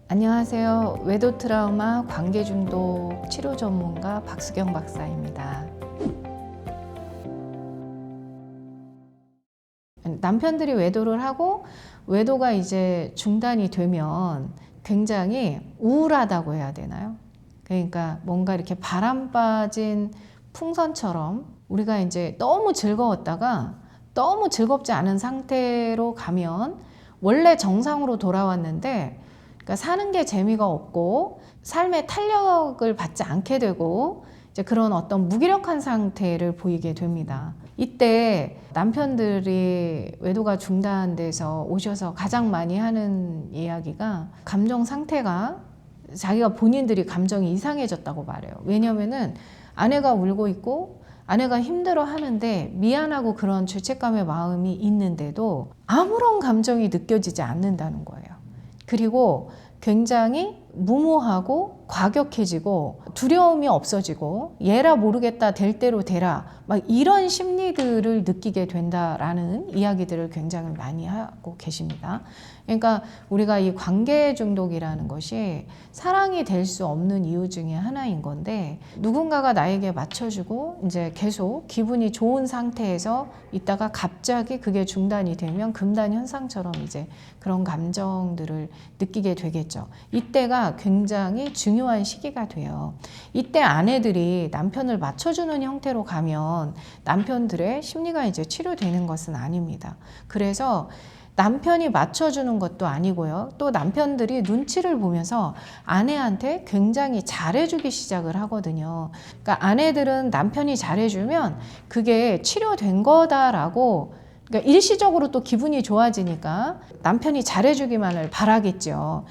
안녕하세요. 외도 트라우마 관계 중독 치료 전문가 박수경 박사입니다. 남편들이 외도를 하고 외도가 이제 중단이 되면 굉장히 우울하다고 해야 되나요? 그러니까 뭔가 이렇게 바람 빠진 풍선처럼 우리가 이제 너무 즐거웠다가 너무 즐겁지 않은 상태로 가면 원래 정상으로 돌아왔는데, 그러니까 사는 게 재미가 없고 삶의 탄력을 받지 않게 되고 이제 그런 어떤 무기력한 상태를 보이게 됩니다. 이때 남편들이 외도가 중단돼서 오셔서 가장 많이 하는 이야기가 감정 상태가, 자기가 본인들이 감정이 이상해졌다고 말해요. 왜냐면은 아내가 울고 있고 아내가 힘들어 하는데 미안하고 그런 죄책감의 마음이 있는데도 아무런 감정이 느껴지지 않는다는 거예요. 그리고 굉장히 무모하고 과격해지고 두려움이 없어지고 얘라 모르겠다, 될 대로 되라, 막 이런 심리들을 느끼게 된다라는 이야기들을 굉장히 많이 하고 계십니다. 그러니까 우리가 이 관계 중독이라는 것이 사랑이 될 수 없는 이유 중에 하나인 건데, 누군가가 나에게 맞춰주고 이제 계속 기분이 좋은 상태에서 있다가 갑자기 그게 중단이 되면 금단 현상처럼 이제 그런 감정들을 느끼게 되겠죠. 이때가 굉장히 중요한 시기가 돼요. 이때 아내들이 남편을 맞춰주는 형태로 가면 남편들의 심리가 이제 치료되는 것은 아닙니다. 그래서 남편이 맞춰주는 것도 아니고요. 또 남편들이 눈치를 보면서 아내한테 굉장히 잘해주기 시작을 하거든요. 그러니까 아내들은 남편이 잘해주면 그게 치료된 거다라고, 그러니까 일시적으로 또 기분이 좋아지니까 남편이 잘해주기만을 바라겠죠.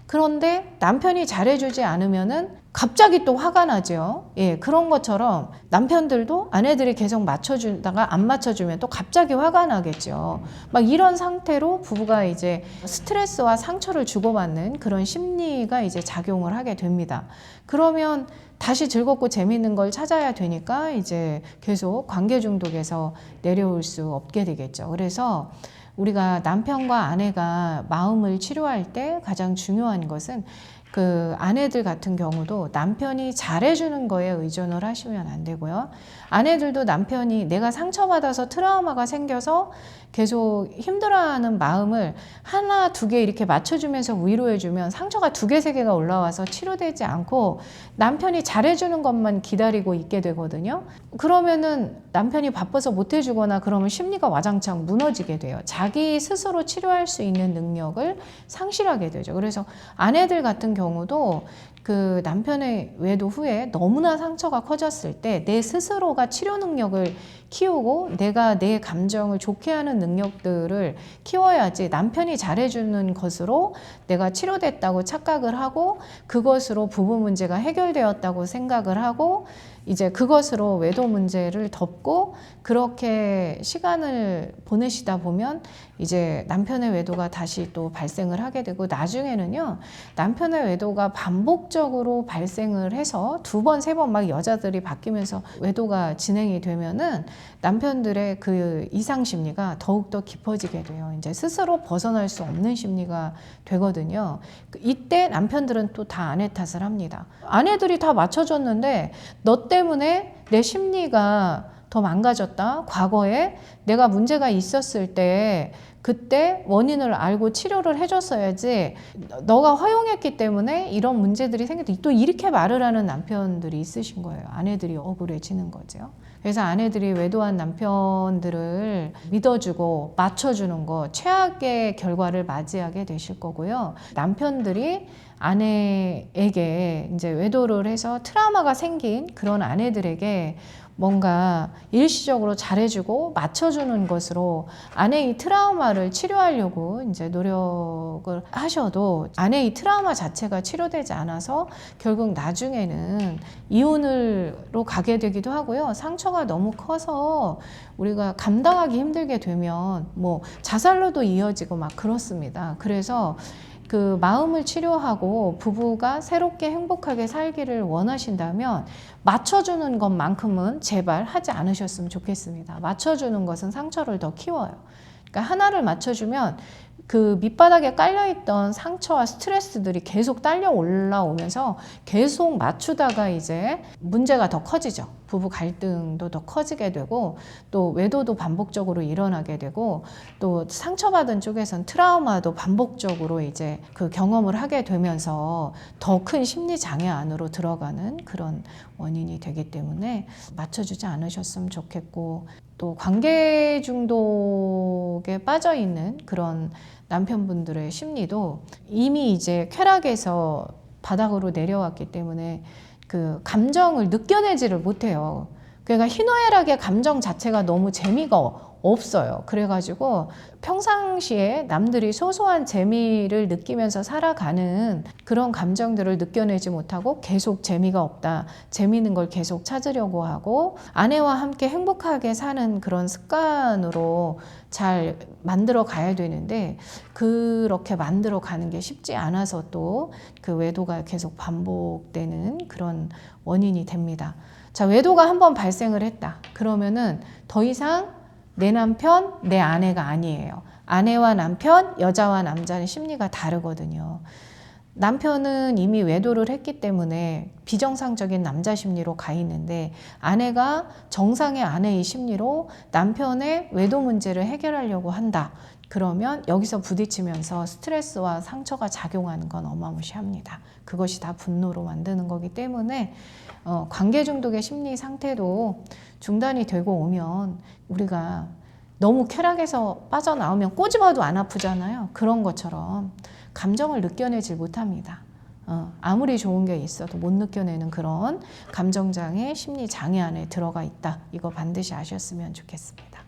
그런데 남편이 잘해주지 않으면은 갑자기 또 화가 나죠. 예, 그런 것처럼 남편들도 아내들이 계속 맞춰주다가 안 맞춰주면 또 갑자기 화가 나겠죠. 막 이런 상태로 부부가 이제 스트레스와 상처를 주고받는 그런 심리가 이제 작용을 하게 됩니다. 그러면 다시 즐겁고 재밌는 걸 찾아야 되니까 이제 계속 관계 중독에서 내려올 수 없게 되겠죠. 그래서 우리가 남편과 아내가 마음을 치료할 때 가장 중요한 것은, 그 아내들 같은 경우도 남편이 잘해주는 거에 의존을 하시면 안 되고요. 아내들도 남편이 내가 상처받아서 트라우마가 생겨서 계속 힘들어하는 마음을 하나, 두 개 이렇게 맞춰주면서 위로해주면 상처가 두 개, 세 개가 올라와서 치료되지 않고 남편이 잘해주는 것만 기다리고 있게 되거든요. 그러면은 남편이 바빠서 못해주거나 그러면 심리가 와장창 무너지게 돼요. 자기 스스로 치료할 수 있는 능력을 상실하게 되죠. 그래서 아내들 같은 경우도 그 남편의 외도 후에 너무나 상처가 커졌을 때 내 스스로가 치료 능력을 키우고 내가 내 감정을 좋게 하는 능력들을 키워야지 남편이 잘해주는 것으로 내가 치료됐다고 착각을 하고 그것으로 부부 문제가 해결되었다고 생각을 하고 이제 그것으로 외도 문제를 덮고 그렇게 시간을 보내시다 보면 이제 남편의 외도가 다시 또 발생을 하게 되고, 나중에는요 남편의 외도가 반복적으로 발생을 해서 두 번, 세 번 막 여자들이 바뀌면서 외도가 진행이 되면은 남편들의 그 이상 심리가 더욱더 깊어지게 돼요. 이제 스스로 벗어날 수 없는 심리가 되거든요. 이때 남편들은 또 다 아내 탓을 합니다. 아내들이 다 맞춰줬는데 너 때문에 내 심리가 더 망가졌다. 과거에 내가 문제가 있었을 때 그때 원인을 알고 치료를 해줬어야지, 너가 허용했기 때문에 이런 문제들이 생겼다. 또 이렇게 말을 하는 남편들이 있으신 거예요. 아내들이 억울해지는 거죠. 그래서 아내들이 외도한 남편들을 믿어주고 맞춰주는 거, 최악의 결과를 맞이하게 되실 거고요. 남편들이 아내에게 이제 외도를 해서 트라우마가 생긴 그런 아내들에게 뭔가 일시적으로 잘해주고 맞춰주는 것으로 아내의 트라우마를 치료하려고 이제 노력을 하셔도 아내의 트라우마 자체가 치료되지 않아서 결국 나중에는 이혼으로 가게 되기도 하고요. 상처가 너무 커서 우리가 감당하기 힘들게 되면 뭐 자살로도 이어지고 막 그렇습니다. 그래서 그 마음을 치료하고 부부가 새롭게 행복하게 살기를 원하신다면 맞춰주는 것만큼은 제발 하지 않으셨으면 좋겠습니다. 맞춰주는 것은 상처를 더 키워요. 그러니까 하나를 맞춰주면 그 밑바닥에 깔려있던 상처와 스트레스들이 계속 딸려 올라오면서 계속 맞추다가 이제 문제가 더 커지죠. 부부 갈등도 더 커지게 되고 또 외도도 반복적으로 일어나게 되고 또 상처받은 쪽에선 트라우마도 반복적으로 이제 그 경험을 하게 되면서 더 큰 심리 장애 안으로 들어가는 그런 원인이 되기 때문에 맞춰주지 않으셨으면 좋겠고, 또 관계 중독에 빠져 있는 그런 남편분들의 심리도 이미 이제 쾌락에서 바닥으로 내려왔기 때문에 그 감정을 느껴내지를 못해요. 그러니까 희노애락의 감정 자체가 너무 재미가 없어요. 그래가지고 평상시에 남들이 소소한 재미를 느끼면서 살아가는 그런 감정들을 느껴내지 못하고 계속 재미가 없다, 재미있는 걸 계속 찾으려고 하고 아내와 함께 행복하게 사는 그런 습관으로 잘 만들어 가야 되는데 그렇게 만들어 가는 게 쉽지 않아서 또 그 외도가 계속 반복되는 그런 원인이 됩니다. 자, 외도가 한번 발생을 했다. 그러면은 더 이상 내 남편, 내 아내가 아니에요. 아내와 남편, 여자와 남자는 심리가 다르거든요. 남편은 이미 외도를 했기 때문에 비정상적인 남자 심리로 가 있는데 아내가 정상의 아내의 심리로 남편의 외도 문제를 해결하려고 한다. 그러면 여기서 부딪히면서 스트레스와 상처가 작용하는 건 어마무시합니다. 그것이 다 분노로 만드는 거기 때문에 관계 중독의 심리 상태도 중단이 되고 오면 우리가 너무 쾌락에서 빠져나오면 꼬집어도 안 아프잖아요. 그런 것처럼 감정을 느껴내질 못합니다. 아무리 좋은 게 있어도 못 느껴내는 그런 감정장애, 심리장애 안에 들어가 있다. 이거 반드시 아셨으면 좋겠습니다.